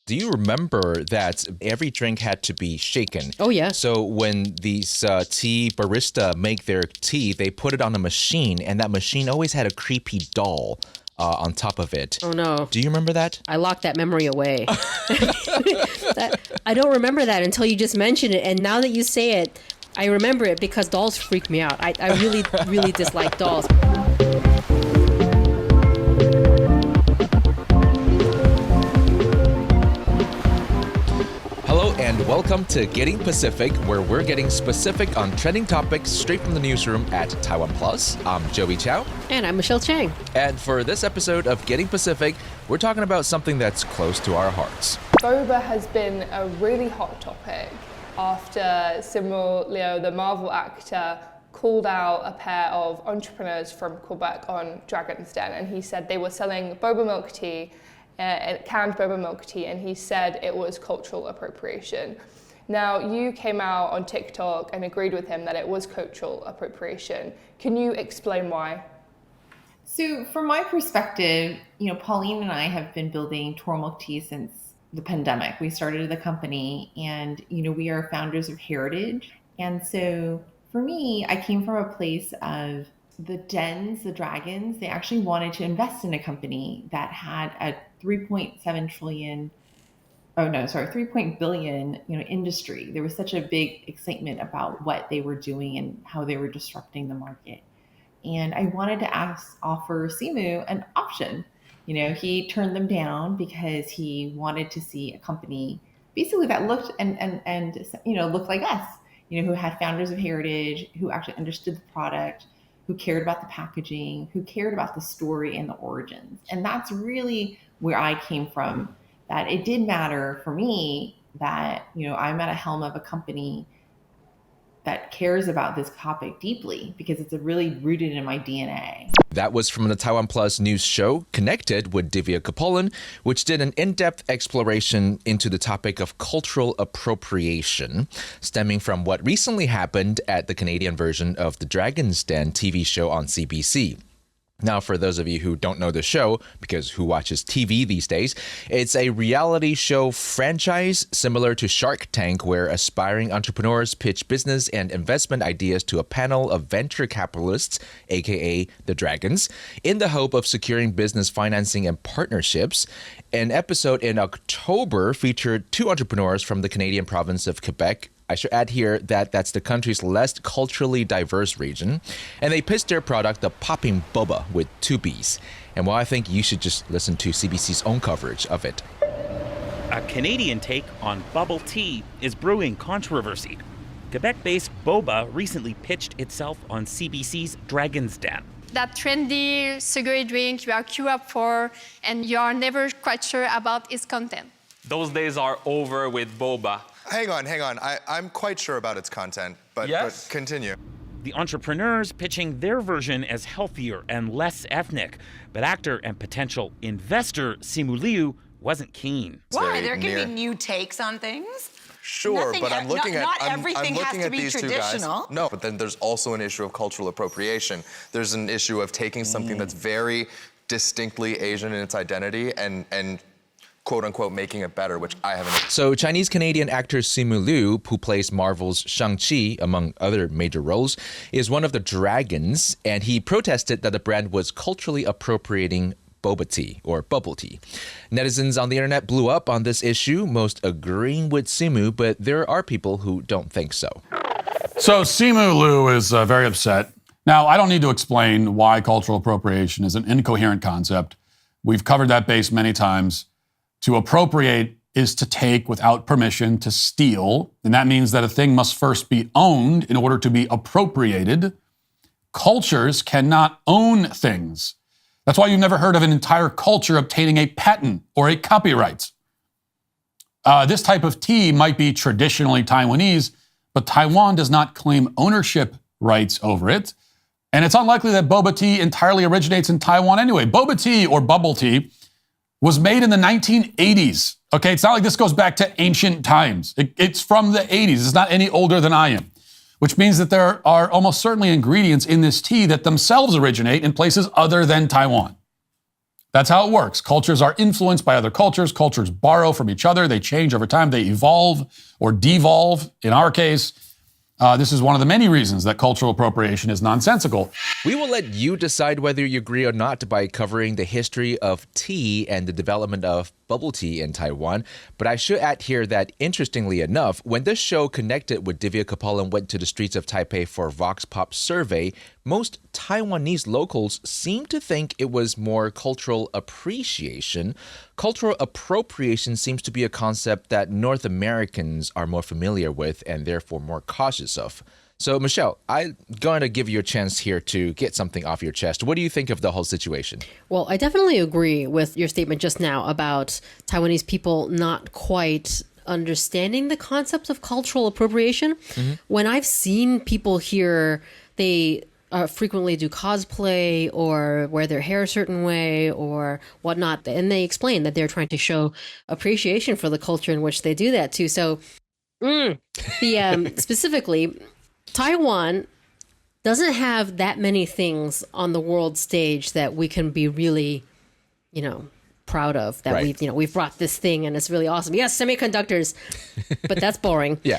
Do you remember that every drink had to be shaken? Oh, yeah. So when these tea barista make their tea, they put it on a machine, and that machine always had a creepy doll on top of it. Oh, no. Do you remember that? I locked that memory away. I don't remember that until you just mentioned it. And now that you say it, I remember it because dolls freak me out. I really, really dislike dolls. And welcome to Getting Pacific, where we're getting specific on trending topics straight from the newsroom at TaiwanPlus. I'm Joey Chow. And I'm Michelle Chang. And for this episode of Getting Pacific, we're talking about something that's close to our hearts. Boba has been a really hot topic after Simu Liu, the Marvel actor, called out a pair of entrepreneurs from Quebec on Dragon's Den, and he said they were selling boba milk tea, canned boba milk tea, and he said it was cultural appropriation. Now, you came out on TikTok and agreed with him that it was cultural appropriation. Can you explain why? So from my perspective, Pauline and I have been building Toro milk tea since the pandemic. We started the company and, we are founders of heritage. And so for me, I came from a place of the dens, the dragons, they actually wanted to invest in a company that had a 3.7 billion, industry. There was such a big excitement about what they were doing and how they were disrupting the market. And I wanted to offer Simu an option. He turned them down because he wanted to see a company basically that looked and looked like us, who had founders of heritage, who actually understood the product, who cared about the packaging, who cared about the story and the origins. And that's really where I came from, that it did matter for me that, I'm at a helm of a company that cares about this topic deeply because it's really rooted in my DNA. That was from the TaiwanPlus news show Connected with Divya Kapolan, which did an in-depth exploration into the topic of cultural appropriation, stemming from what recently happened at the Canadian version of the Dragon's Den TV show on CBC. Now, for those of you who don't know the show, because who watches TV these days, it's a reality show franchise similar to Shark Tank, where aspiring entrepreneurs pitch business and investment ideas to a panel of venture capitalists, aka the Dragons, in the hope of securing business financing and partnerships. An episode in October featured two entrepreneurs from the Canadian province of Quebec. I should add here that that's the country's less culturally diverse region. And they pitched their product, the popping boba, with two Bs. And well, I think you should just listen to CBC's own coverage of it. A Canadian take on bubble tea is brewing controversy. Quebec-based Boba recently pitched itself on CBC's Dragon's Den. That trendy sugary drink you are queued up for and you are never quite sure about its content. Those days are over with boba. Hang on. I'm quite sure about its content, but continue. The entrepreneurs pitching their version as healthier and less ethnic, but actor and potential investor Simu Liu wasn't keen. Why? They're giving new takes on things? Sure, Nothing, but I'm looking not at everything has to be these traditional. Two guys. No, but then there's also an issue of cultural appropriation. There's an issue of taking something that's very distinctly Asian in its identity and quote-unquote making it better, which I haven't. So Chinese-Canadian actor Simu Liu, who plays Marvel's Shang-Chi, among other major roles, is one of the Dragons, and he protested that the brand was culturally appropriating boba tea, or bubble tea. Netizens on the internet blew up on this issue, most agreeing with Simu, but there are people who don't think so. So Simu Liu is very upset. Now, I don't need to explain why cultural appropriation is an incoherent concept. We've covered that base many times. To appropriate is to take without permission, to steal, and that means that a thing must first be owned in order to be appropriated. Cultures cannot own things. That's why you've never heard of an entire culture obtaining a patent or a copyright. This type of tea might be traditionally Taiwanese, but Taiwan does not claim ownership rights over it. And it's unlikely that boba tea entirely originates in Taiwan anyway. Boba tea or bubble tea was made in the 1980s. Okay, it's not like this goes back to ancient times. It's from the 80s. It's not any older than I am, which means that there are almost certainly ingredients in this tea that themselves originate in places other than Taiwan. That's how it works. Cultures are influenced by other cultures. Cultures borrow from each other. They change over time. They evolve or devolve. In our case, this is one of the many reasons that cultural appropriation is nonsensical. We will let you decide whether you agree or not by covering the history of tea and the development of bubble tea in Taiwan. But I should add here that, interestingly enough, when this show Connected with Divya Kapalan went to the streets of Taipei for a Vox Pop survey, most Taiwanese locals seemed to think it was more cultural appreciation. Cultural appropriation seems to be a concept that North Americans are more familiar with and therefore more cautious of. So, Michelle, I'm going to give you a chance here to get something off your chest. What do you think of the whole situation? Well, I definitely agree with your statement just now about Taiwanese people not quite understanding the concept of cultural appropriation. When I've seen people here, they frequently do cosplay or wear their hair a certain way or whatnot, and they explain that they're trying to show appreciation for the culture in which they do that too. So, specifically, Taiwan doesn't have that many things on the world stage that we can be really, proud of. That we've brought this thing and it's really awesome. Yes, semiconductors, but that's boring. Yeah.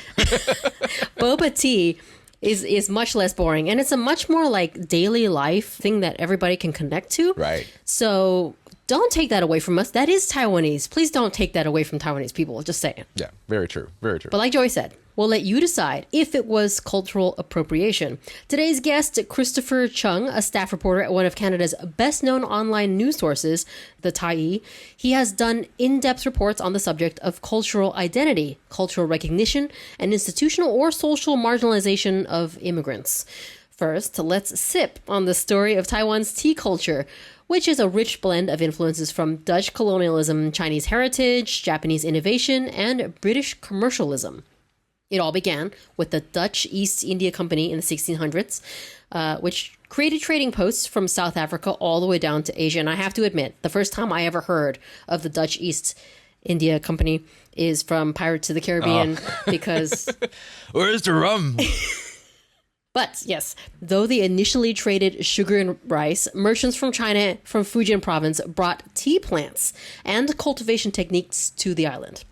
Boba tea is much less boring, and it's a much more like daily life thing that everybody can connect to. Right. So don't take that away from us. That is Taiwanese. Please don't take that away from Taiwanese people. Just saying. Yeah, very true. Very true. But like Joy said, we'll let you decide if it was cultural appropriation. Today's guest, Christopher Cheung, a staff reporter at one of Canada's best-known online news sources, the Tyee. He has done in-depth reports on the subject of cultural identity, cultural recognition, and institutional or social marginalization of immigrants. First, let's sip on the story of Taiwan's tea culture, which is a rich blend of influences from Dutch colonialism, Chinese heritage, Japanese innovation, and British commercialism. It all began with the Dutch East India Company in the 1600s, which created trading posts from South Africa all the way down to Asia. And I have to admit, the first time I ever heard of the Dutch East India Company is from Pirates of the Caribbean, because... Where's the rum? But yes, though they initially traded sugar and rice, merchants from China, from Fujian province, brought tea plants and cultivation techniques to the island.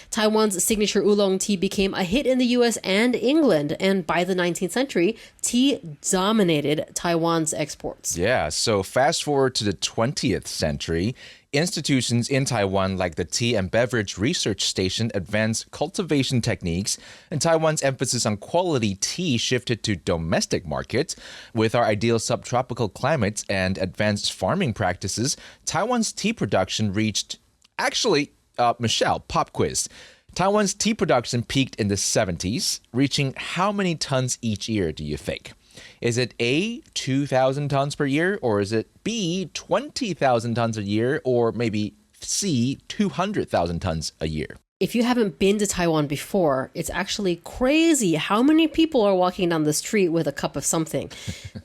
Taiwan's signature oolong tea became a hit in the US and England, and by the 19th century, tea dominated Taiwan's exports. Yeah, so fast forward to the 20th century, institutions in Taiwan like the Tea and Beverage Research Station advanced cultivation techniques, and Taiwan's emphasis on quality tea shifted to domestic markets. With our ideal subtropical climates and advanced farming practices, Taiwan's tea production reached, Michelle, pop quiz. Taiwan's tea production peaked in the 70s, reaching how many tons each year, do you think? Is it A, 2,000 tons per year, or is it B, 20,000 tons a year, or maybe C, 200,000 tons a year? If you haven't been to Taiwan before, it's actually crazy how many people are walking down the street with a cup of something.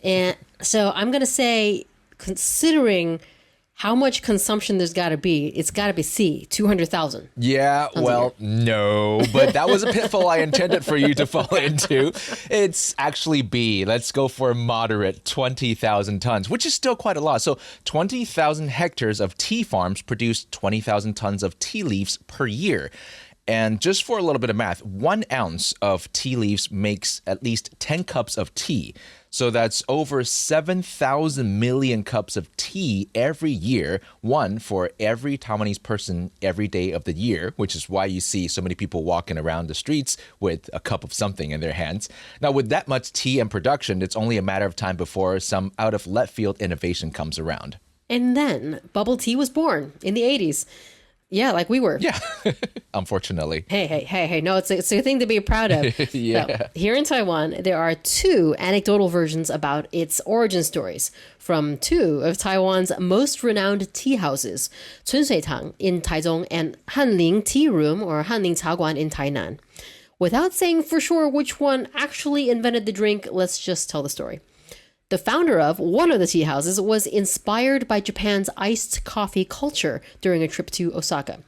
And so I'm going to say, considering how much consumption there's got to be, it's got to be C, 200,000. Yeah, well, no, but that was a pitfall I intended for you to fall into. It's actually B. Let's go for a moderate 20,000 tons, which is still quite a lot. So 20,000 hectares of tea farms produce 20,000 tons of tea leaves per year. And just for a little bit of math, 1 ounce of tea leaves makes at least 10 cups of tea. So that's over 7,000 million cups of tea every year, one for every Taiwanese person every day of the year, which is why you see so many people walking around the streets with a cup of something in their hands. Now, with that much tea and production, it's only a matter of time before some out of left field innovation comes around. And then bubble tea was born in the 80s. Yeah, like we were. Yeah, unfortunately. Hey. No, it's a thing to be proud of. Yeah. So, here in Taiwan, there are 2 anecdotal versions about its origin stories from 2 of Taiwan's most renowned tea houses, Cunsui in Taichung and Hanling Tea Room or Hanling Caguan in Tainan. Without saying for sure which one actually invented the drink, let's just tell the story. The founder of one of the tea houses was inspired by Japan's iced coffee culture during a trip to Osaka.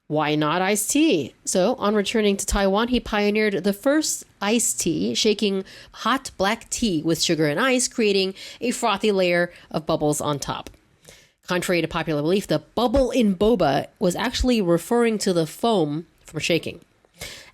Why not iced tea? So, on returning to Taiwan, he pioneered the first iced tea, shaking hot black tea with sugar and ice, creating a frothy layer of bubbles on top. Contrary to popular belief, the bubble in boba was actually referring to the foam from shaking.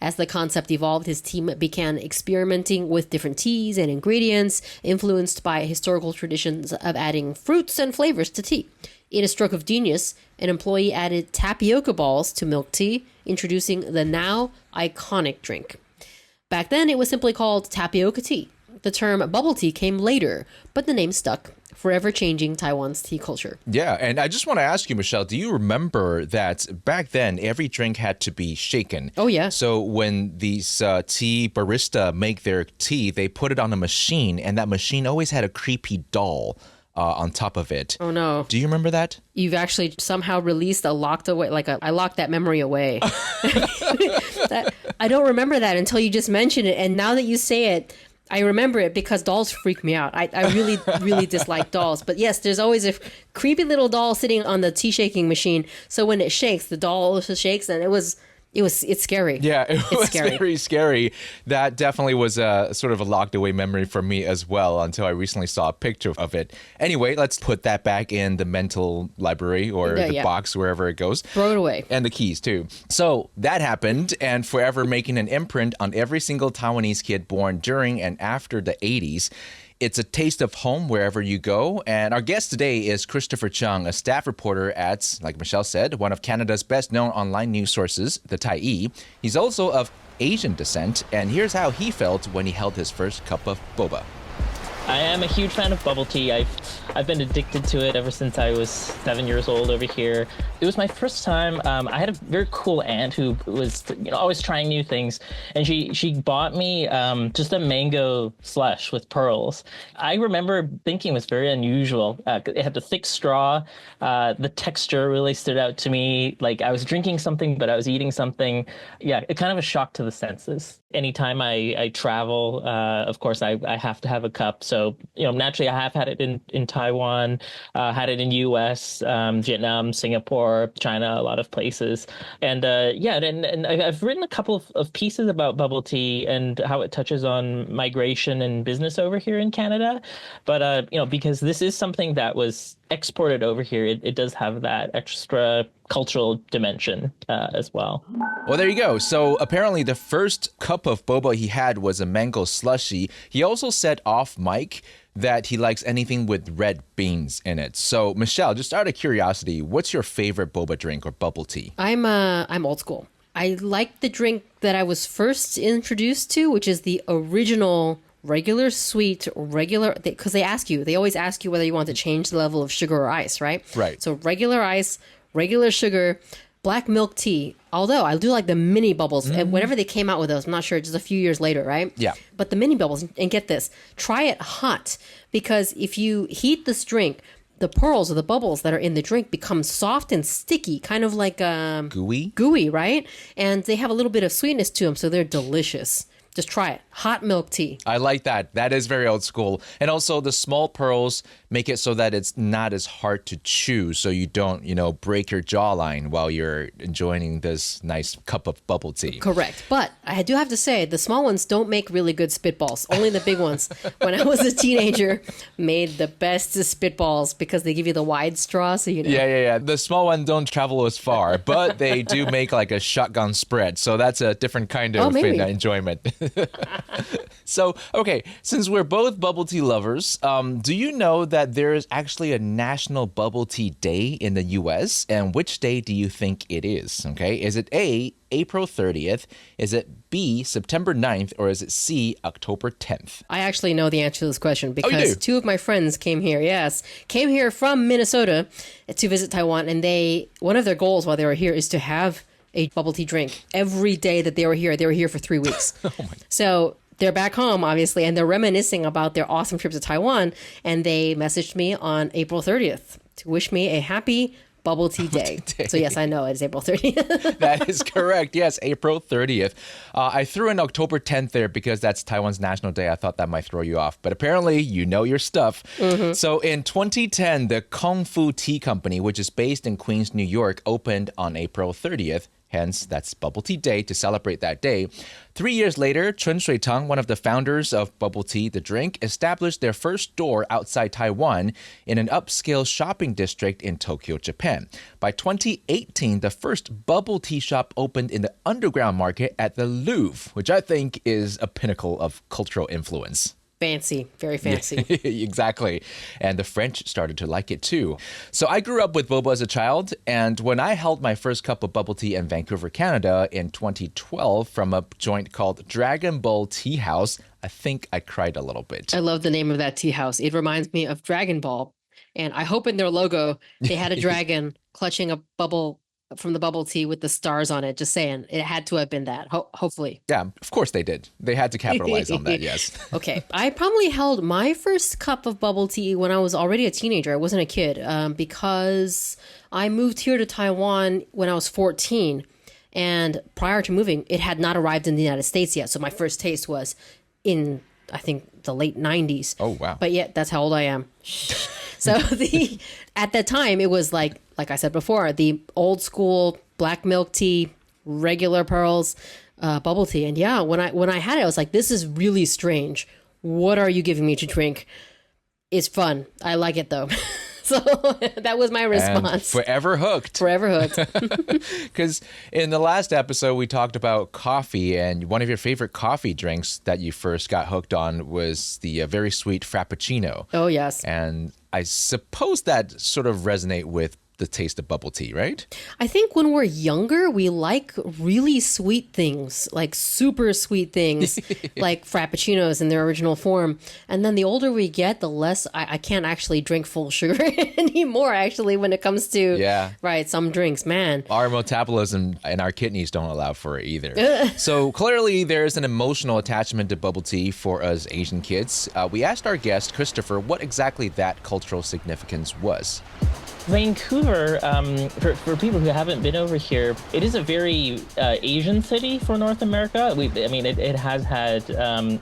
As the concept evolved, his team began experimenting with different teas and ingredients, influenced by historical traditions of adding fruits and flavors to tea. In a stroke of genius, an employee added tapioca balls to milk tea, introducing the now iconic drink. Back then, it was simply called tapioca tea. The term bubble tea came later, but the name stuck, forever changing Taiwan's tea culture. Yeah, and I just want to ask you, Michelle, do you remember that back then every drink had to be shaken? Oh, yeah. So when these tea barista make their tea, they put it on a machine, and that machine always had a creepy doll on top of it. Oh, no. Do you remember that? You've actually somehow released I locked that memory away. I don't remember that until you just mentioned it. And now that you say it, I remember it because dolls freak me out. I really, really dislike dolls. But yes, there's always a creepy little doll sitting on the tea shaking machine. So when it shakes, the doll also shakes, and it's scary. Yeah, it was scary. very scary. That definitely was a sort of a locked away memory for me as well until I recently saw a picture of it. Anyway, let's put that back in the mental library or the box, wherever it goes. Throw it away. And the keys too. So that happened, and forever making an imprint on every single Taiwanese kid born during and after the 80s. It's a taste of home wherever you go. And our guest today is Christopher Cheung, a staff reporter at, like Michelle said, one of Canada's best-known online news sources, the Tyee. He's also of Asian descent, and here's how he felt when he held his first cup of boba. I am a huge fan of bubble tea. I've been addicted to it ever since I was 7 years old over here. It was my first time. I had a very cool aunt who was always trying new things, and she bought me just a mango slush with pearls. I remember thinking it was very unusual. It had the thick straw. The texture really stood out to me. Like I was drinking something, but I was eating something. Yeah, it kind of a shock to the senses. Anytime I travel, of course, I have to have a cup. So, naturally, I have had it in Taiwan, had it in U.S., Vietnam, Singapore, China, a lot of places. And and I've written a couple of pieces about bubble tea and how it touches on migration and business over here in Canada. But, because this is something that was exported over here, it does have that extra cultural dimension as well. Well, there you go. So apparently the first cup of boba he had was a mango slushy. He also said off mic that he likes anything with red beans in it. So Michelle, just out of curiosity, what's your favorite boba drink or bubble tea? I'm old school. I like the drink that I was first introduced to, which is the original regular sweet, because they always ask you whether you want to change the level of sugar or ice, right? Right. So regular ice, regular sugar, black milk tea. Although I do like the mini bubbles. And whenever they came out with those, I'm not sure, just a few years later, right? Yeah. But the mini bubbles, and get this, try it hot, because if you heat this drink, the pearls or the bubbles that are in the drink become soft and sticky, kind of like gooey, right? And they have a little bit of sweetness to them, so they're delicious. Just try it. Hot milk tea. I like that. That is very old school. And also the small pearls make it so that it's not as hard to chew, so you don't, break your jawline while you're enjoying this nice cup of bubble tea. Correct. But I do have to say, the small ones don't make really good spitballs. Only the big ones, when I was a teenager, made the best spitballs because they give you the wide straw, so Yeah. The small ones don't travel as far, but they do make like a shotgun spread. So that's a different kind of enjoyment. So, okay, since we're both bubble tea lovers, do you know that there is actually a National Bubble Tea Day in the U.S.? And which day do you think it is? Okay, is it A, April 30th? Is it B, September 9th? Or is it C, October 10th? I actually know the answer to this question because two of my friends came here from Minnesota to visit Taiwan. And one of their goals while they were here is to have a bubble tea drink every day that they were here. They were here for 3 weeks. So they're back home, obviously, and they're reminiscing about their awesome trip to Taiwan. And they messaged me on April 30th to wish me a happy bubble tea day. So yes, I know it's April 30th. That is correct. Yes, April 30th. I threw in October 10th there because that's Taiwan's National Day. I thought that might throw you off, but apparently you know your stuff. So in 2010, the Kung Fu Tea Company, which is based in Queens, New York, opened on April 30th. Hence, that's Bubble Tea Day to celebrate that day. 3 years later, Chun Shui-Tang, one of the founders of bubble tea, the drink, established their first store outside Taiwan in an upscale shopping district in Tokyo, Japan. By 2018, the first bubble tea shop opened in the underground market at the Louvre, which I think is a pinnacle of cultural influence. Fancy, very fancy. Exactly. And the French started to like it too. So I grew up with boba as a child, and when I held my first cup of bubble tea in Vancouver, Canada in 2012 from a joint called Dragon Ball Tea House, I think I cried a little bit. I love the name of that tea house. It reminds me of Dragon Ball. And I hope in their logo, they had a dragon clutching a bubble from the bubble tea with the stars on it. Just saying, it had to have been that, hopefully. Yeah, of course they did. They had to capitalize on that, yes. Okay, I probably held my first cup of bubble tea when I was already a teenager. I wasn't a kid because I moved here to Taiwan when I was 14. And prior to moving, it had not arrived in the United States yet. So my first taste was in, I think, the late 90s. Oh, wow. But yet, that's how old I am. So at that time, it was like I said before, the old school black milk tea, regular pearls, bubble tea. And yeah, when I had it, I was like, this is really strange. What are you giving me to drink? It's fun. I like it though. So that was my response. And forever hooked. Forever hooked. Because in the last episode, we talked about coffee, and one of your favorite coffee drinks that you first got hooked on was the very sweet Frappuccino. Oh, yes. And I suppose that sort of resonate with the taste of bubble tea, right? I think when we're younger, we like really sweet things, like super sweet things, like Frappuccinos in their original form. And then the older we get, the less I can't actually drink full sugar anymore, actually, when it comes to, right, some drinks, man. Our metabolism and our kidneys don't allow for it either. So clearly there's an emotional attachment to bubble tea for us Asian kids. We asked our guest, Christopher, what exactly that cultural significance was. Vancouver, for people who haven't been over here, it is a very Asian city for North America. It has had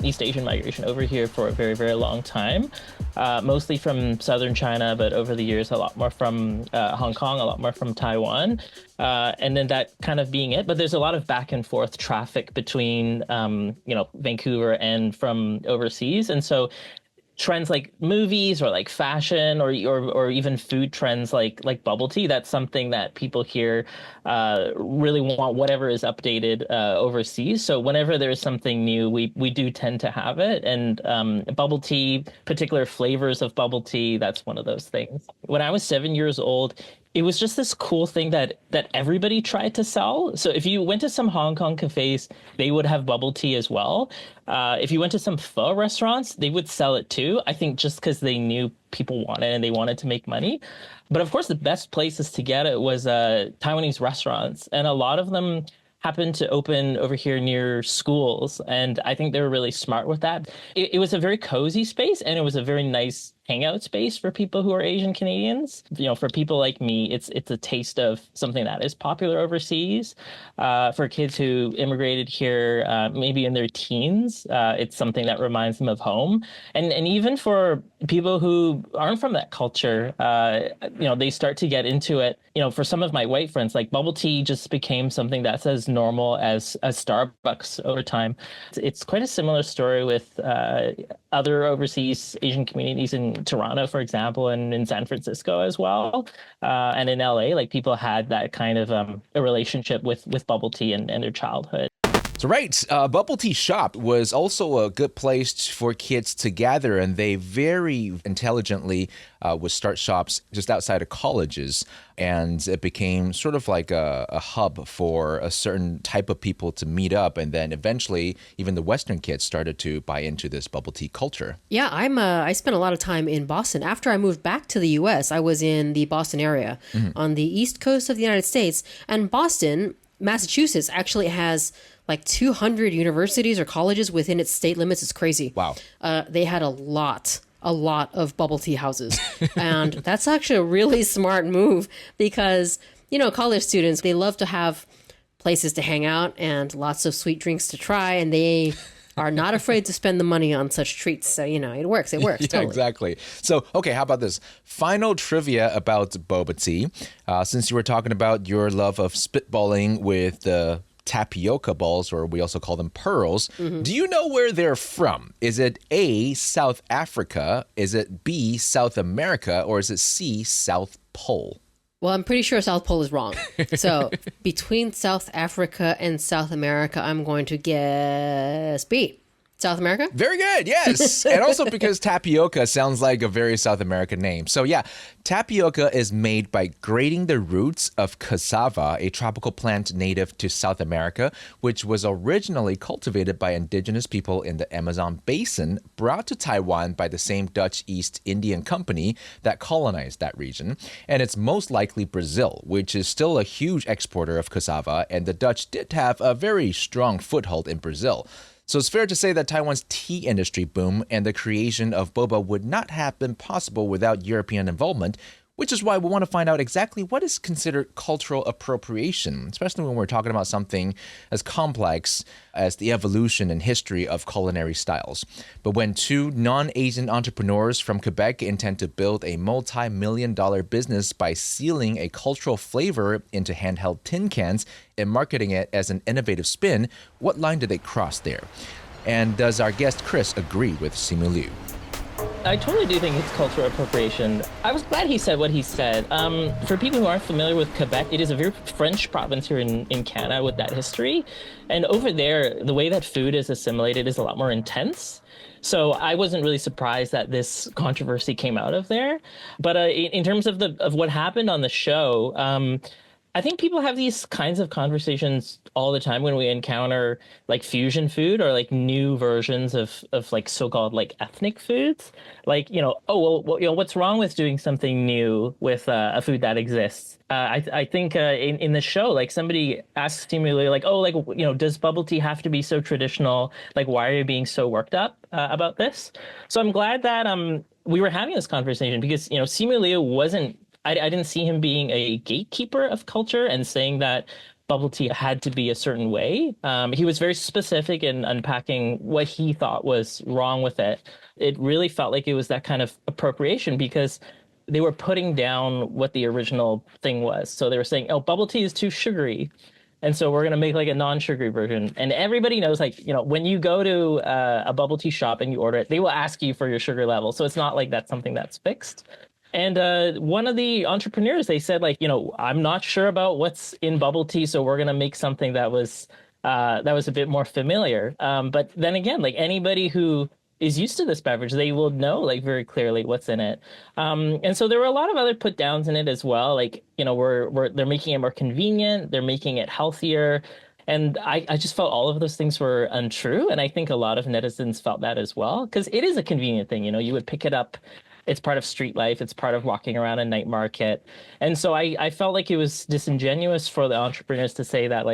East Asian migration over here for a very, very long time, mostly from southern China, but over the years, a lot more from Hong Kong, a lot more from Taiwan. And then that kind of being it. But there's a lot of back and forth traffic between, Vancouver and from overseas. And so trends like movies or like fashion or even food trends like bubble tea, that's something that people here really want, whatever is updated overseas. So whenever there's something new, we do tend to have it. And bubble tea, particular flavors of bubble tea, that's one of those things. When I was 7 years old, it was just this cool thing that everybody tried to sell. So if you went to some Hong Kong cafes, they would have bubble tea as well. If you went to some pho restaurants, they would sell it too. I think just because they knew people wanted it and they wanted to make money. But of course, the best places to get it was Taiwanese restaurants. And a lot of them happened to open over here near schools. And I think they were really smart with that. It was a very cozy space, and it was a very nice hangout space for people who are Asian Canadians. For people like me, it's a taste of something that is popular overseas. For kids who immigrated here, maybe in their teens, it's something that reminds them of home. And even for people who aren't from that culture, they start to get into it. For some of my white friends, like bubble tea just became something that's as normal as Starbucks over time. It's quite a similar story with other overseas Asian communities in Toronto, for example, and in San Francisco as well. And in LA, like people had that kind of a relationship with bubble tea and their childhood. So right, Bubble Tea Shop was also a good place for kids to gather, and they very intelligently would start shops just outside of colleges, and it became sort of like a hub for a certain type of people to meet up, and then eventually even the Western kids started to buy into this bubble tea culture. Yeah, I spent a lot of time in Boston. After I moved back to the U.S., I was in the Boston area on the East Coast of the United States, and Boston, Massachusetts actually has like 200 universities or colleges within its state limits. It's crazy. Wow. They had a lot of bubble tea houses. And that's actually a really smart move because, college students, they love to have places to hang out and lots of sweet drinks to try. And they are not afraid to spend the money on such treats. So, it works. It works. Yeah, totally. exactly. So, okay, how about this? Final trivia about boba tea. Since you were talking about your love of spitballing with the tapioca balls, or we also call them pearls, do you know where they're from? Is it A, South Africa? Is it B, South America? Or is it C, South Pole? Well, I'm pretty sure South Pole is wrong. So between South Africa and South America, I'm going to guess B. South America? Very good, yes. And also because tapioca sounds like a very South American name. So yeah, tapioca is made by grating the roots of cassava, a tropical plant native to South America, which was originally cultivated by indigenous people in the Amazon basin, brought to Taiwan by the same Dutch East Indian Company that colonized that region. And it's most likely Brazil, which is still a huge exporter of cassava, and the Dutch did have a very strong foothold in Brazil. So it's fair to say that Taiwan's tea industry boom and the creation of boba would not have been possible without European involvement, which is why we want to find out exactly what is considered cultural appropriation, especially when we're talking about something as complex as the evolution and history of culinary styles. But when two non-Asian entrepreneurs from Quebec intend to build a multi-million-dollar business by sealing a cultural flavor into handheld tin cans and marketing it as an innovative spin, what line do they cross there? And does our guest Chris agree with Simu Liu? I totally do think it's cultural appropriation. I was glad he said what he said. For people who aren't familiar with Quebec, it is a very French province here in Canada with that history. And over there, the way that food is assimilated is a lot more intense. So I wasn't really surprised that this controversy came out of there. But in terms of what happened on the show, I think people have these kinds of conversations all the time when we encounter like fusion food or like new versions of like so-called like ethnic foods. Like, what's wrong with doing something new with a food that exists? I think in the show, like somebody asked Simu Liu, like, does bubble tea have to be so traditional? Like, why are you being so worked up about this? So I'm glad that we were having this conversation because, Simu Liu wasn't, I didn't see him being a gatekeeper of culture and saying that bubble tea had to be a certain way. He was very specific in unpacking what he thought was wrong with it. It really felt like it was that kind of appropriation because they were putting down what the original thing was. So they were saying, bubble tea is too sugary. And so we're going to make like a non-sugary version. And everybody knows, when you go to a bubble tea shop and you order it, they will ask you for your sugar level. So it's not like that's something that's fixed. And one of the entrepreneurs, they said, I'm not sure about what's in bubble tea, so we're going to make something that was a bit more familiar. But then again, anybody who is used to this beverage, they will know very clearly what's in it. And so there were a lot of other put downs in it as well. They're making it more convenient, they're making it healthier. And I just felt all of those things were untrue. And I think a lot of netizens felt that as well, because it is a convenient thing. You would pick it up. It's part of street life. It's part of walking around a night market. And so I felt like it was disingenuous for the entrepreneurs to say that,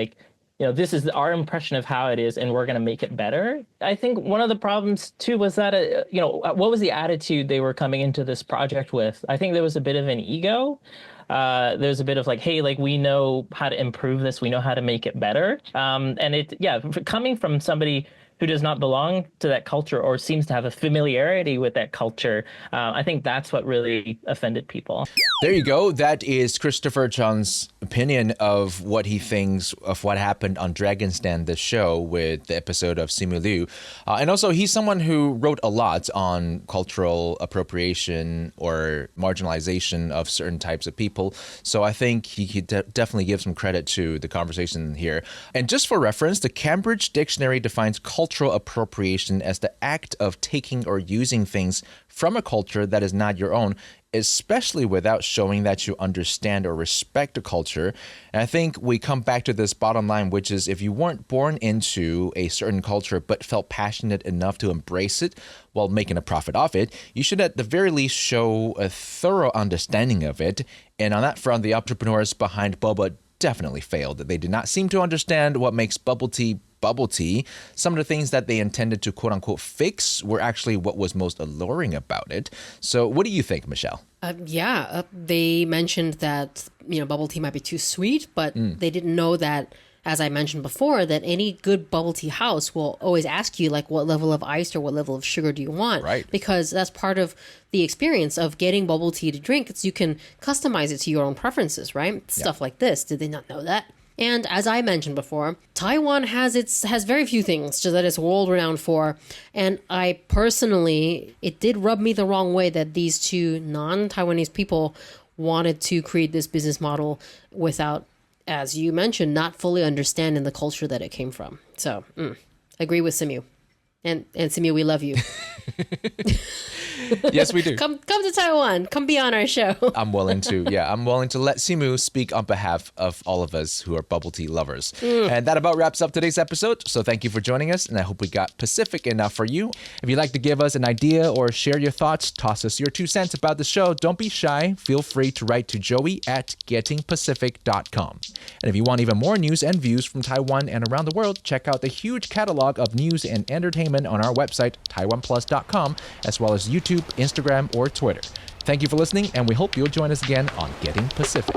this is our impression of how it is and we're going to make it better. I think one of the problems, too, was that, what was the attitude they were coming into this project with? I think there was a bit of an ego. There's a bit of hey, we know how to improve this. We know how to make it better. Coming from somebody who does not belong to that culture or seems to have a familiarity with that culture, I think that's what really offended people. There you go. That is Christopher Cheung's opinion of what he thinks of what happened on Dragon's Den, the show with the episode of Simu Liu. And also, he's someone who wrote a lot on cultural appropriation or marginalization of certain types of people. So I think he could definitely give some credit to the conversation here. And just for reference, the Cambridge Dictionary defines cultural appropriation as the act of taking or using things from a culture that is not your own, especially without showing that you understand or respect a culture. And I think we come back to this bottom line, which is if you weren't born into a certain culture but felt passionate enough to embrace it while making a profit off it, you should at the very least show a thorough understanding of it. And on that front, the entrepreneurs behind Boba definitely failed. They did not seem to understand what makes bubble tea. Some of the things that they intended to quote unquote fix were actually what was most alluring about it. So what do you think, Michelle? They mentioned that, bubble tea might be too sweet, but they didn't know that as I mentioned before, that any good bubble tea house will always ask you like what level of ice or what level of sugar do you want, Right? Because that's part of the experience of getting bubble tea to drink. It's you can customize it to your own preferences, right? Stuff like this. Did they not know that? And as I mentioned before, Taiwan has very few things that it's world renowned for. And I personally, it did rub me the wrong way that these two non-Taiwanese people wanted to create this business model without, as you mentioned, not fully understanding the culture that it came from. So, agree with Simu. And Simu, we love you. Yes, we do. Come to Taiwan. Come be on our show. I'm willing to let Simu speak on behalf of all of us who are bubble tea lovers. And that about wraps up today's episode. So thank you for joining us, and I hope we got Pacific enough for you. If you'd like to give us an idea or share your thoughts, toss us your 2 cents about the show. Don't be shy. Feel free to write to Joey at gettingpacific.com. And if you want even more news and views from Taiwan and around the world, check out the huge catalog of news and entertainment on our website, TaiwanPlus.com, as well as YouTube, Instagram, or Twitter. Thank you for listening, and we hope you'll join us again on Getting Pacific.